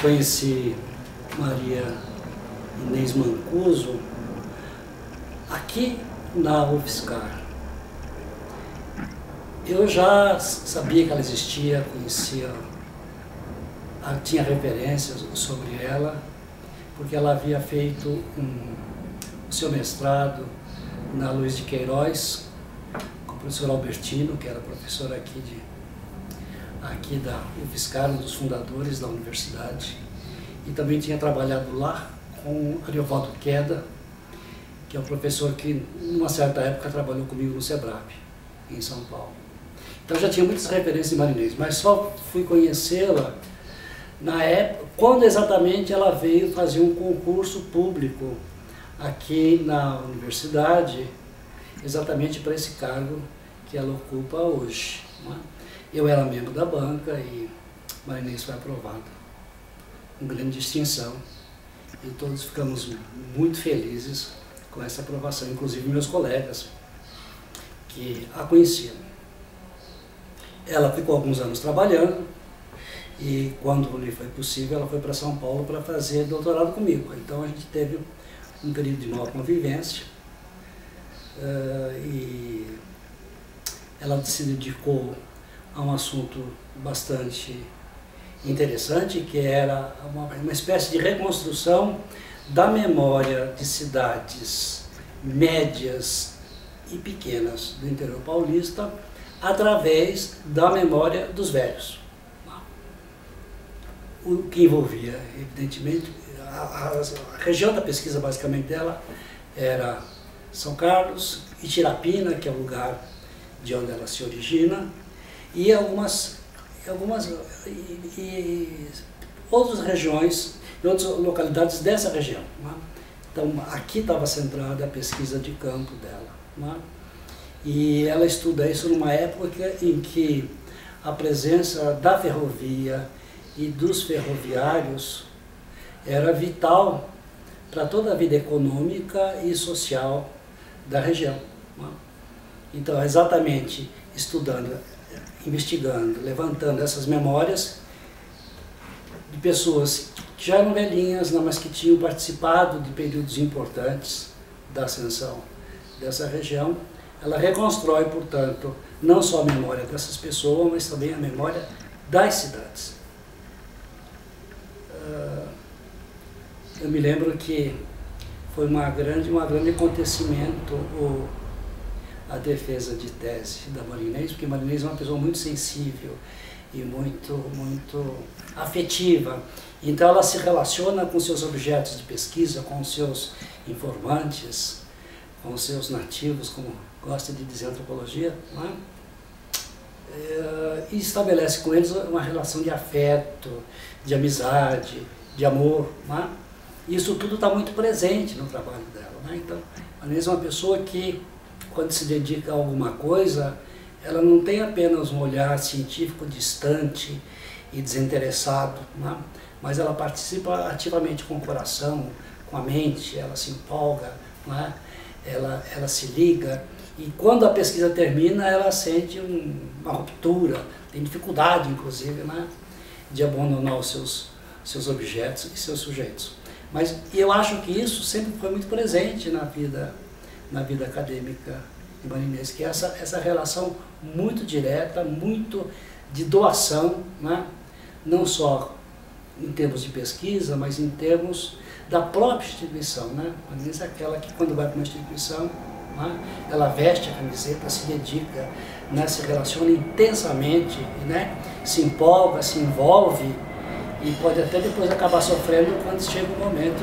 conheci Maria Inês Mancuso aqui na UFSCar. Eu já sabia que ela existia, conhecia, tinha referências sobre ela, porque ela havia feito o seu mestrado na Luiz de Queiroz, com o professor Albertino, que era professor aqui da UFSCar, um dos fundadores da universidade, e também tinha trabalhado lá com Ariovaldo Queda, que é um professor que, numa certa época, trabalhou comigo no SEBRAP, em São Paulo. Então já tinha muitas referências de Maria Inês, mas só fui conhecê-la na época, quando exatamente ela veio fazer um concurso público aqui na universidade, exatamente para esse cargo que ela ocupa hoje. Não é? Eu era membro da banca e Maria Inês foi aprovada, com grande distinção, e todos ficamos muito felizes com essa aprovação, inclusive meus colegas que a conheciam. Ela ficou alguns anos trabalhando e, quando lhe foi possível, ela foi para São Paulo para fazer doutorado comigo. Então a gente teve um período de maior convivência e ela se dedicou a um assunto bastante interessante, que era uma espécie de reconstrução da memória de cidades médias e pequenas do interior paulista através da memória dos velhos. O que envolvia, evidentemente, a região da pesquisa basicamente dela era São Carlos e Tirapina, que é o lugar de onde ela se origina, e outras regiões e outras localidades dessa região. Né? Então, aqui estava centrada a pesquisa de campo dela. Né? E ela estuda isso numa época em que a presença da ferrovia e dos ferroviários era vital para toda a vida econômica e social da região. Né? Então, exatamente estudando, investigando, levantando essas memórias de pessoas que já eram velhinhas, mas que tinham participado de períodos importantes da ascensão dessa região, ela reconstrói, portanto, não só a memória dessas pessoas, mas também a memória das cidades. Eu me lembro que foi um grande acontecimento a defesa de tese da Maria Inês, porque Maria Inês é uma pessoa muito sensível e muito afetiva. Então ela se relaciona com seus objetos de pesquisa, com seus informantes, com seus nativos, como gosta de dizer a antropologia, não é? E estabelece com eles uma relação de afeto, de amizade, de amor. Não é? Isso tudo está muito presente no trabalho dela. Não é? Então, a Inês é uma pessoa que, quando se dedica a alguma coisa, ela não tem apenas um olhar científico distante e desinteressado, não é? Mas ela participa ativamente com o coração, com a mente, ela se empolga, não é? Ela se liga, e quando a pesquisa termina, ela sente uma ruptura, tem dificuldade, inclusive, né, de abandonar os seus objetos e seus sujeitos. Mas eu acho que isso sempre foi muito presente na vida acadêmica de Maria Inês, que é essa relação muito direta, muito de doação, né, não só em termos de pesquisa, mas em termos da própria instituição. Né? A Inês é aquela que, quando vai para uma instituição, né, ela veste a camiseta, se dedica, né, se relaciona intensamente, né, se empolga, se envolve e pode até depois acabar sofrendo quando chega o momento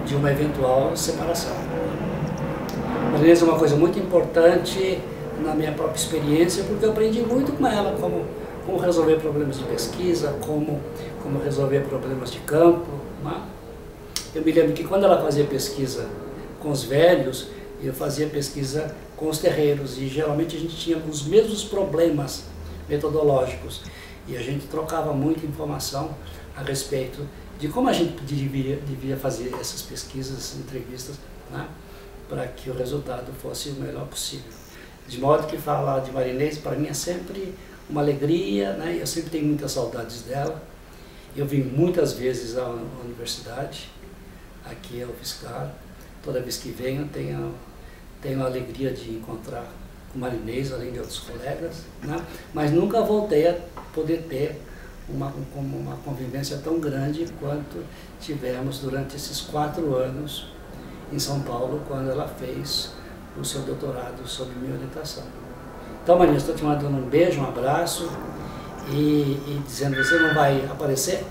de uma eventual separação. A Inês é uma coisa muito importante na minha própria experiência, porque eu aprendi muito com ela, como resolver problemas de pesquisa, como resolver problemas de campo. Né? Eu me lembro que quando ela fazia pesquisa com os velhos, eu fazia pesquisa com os terreiros, e geralmente a gente tinha os mesmos problemas metodológicos, e a gente trocava muita informação a respeito de como a gente devia fazer essas pesquisas, essas entrevistas, né? Para que o resultado fosse o melhor possível. De modo que falar de Maria Inês, para mim, é sempre uma alegria, né? Eu sempre tenho muitas saudades dela, Eu vim muitas vezes à universidade, aqui ao UFSCar. Toda vez que venho tenho a alegria de encontrar com Marinês, além de outros colegas, né? Mas nunca voltei a poder ter uma convivência tão grande quanto tivemos durante esses 4 anos em São Paulo, quando ela fez o seu doutorado sob minha orientação. Então, Marinês, estou te mandando um beijo, um abraço e dizendo, você não vai aparecer?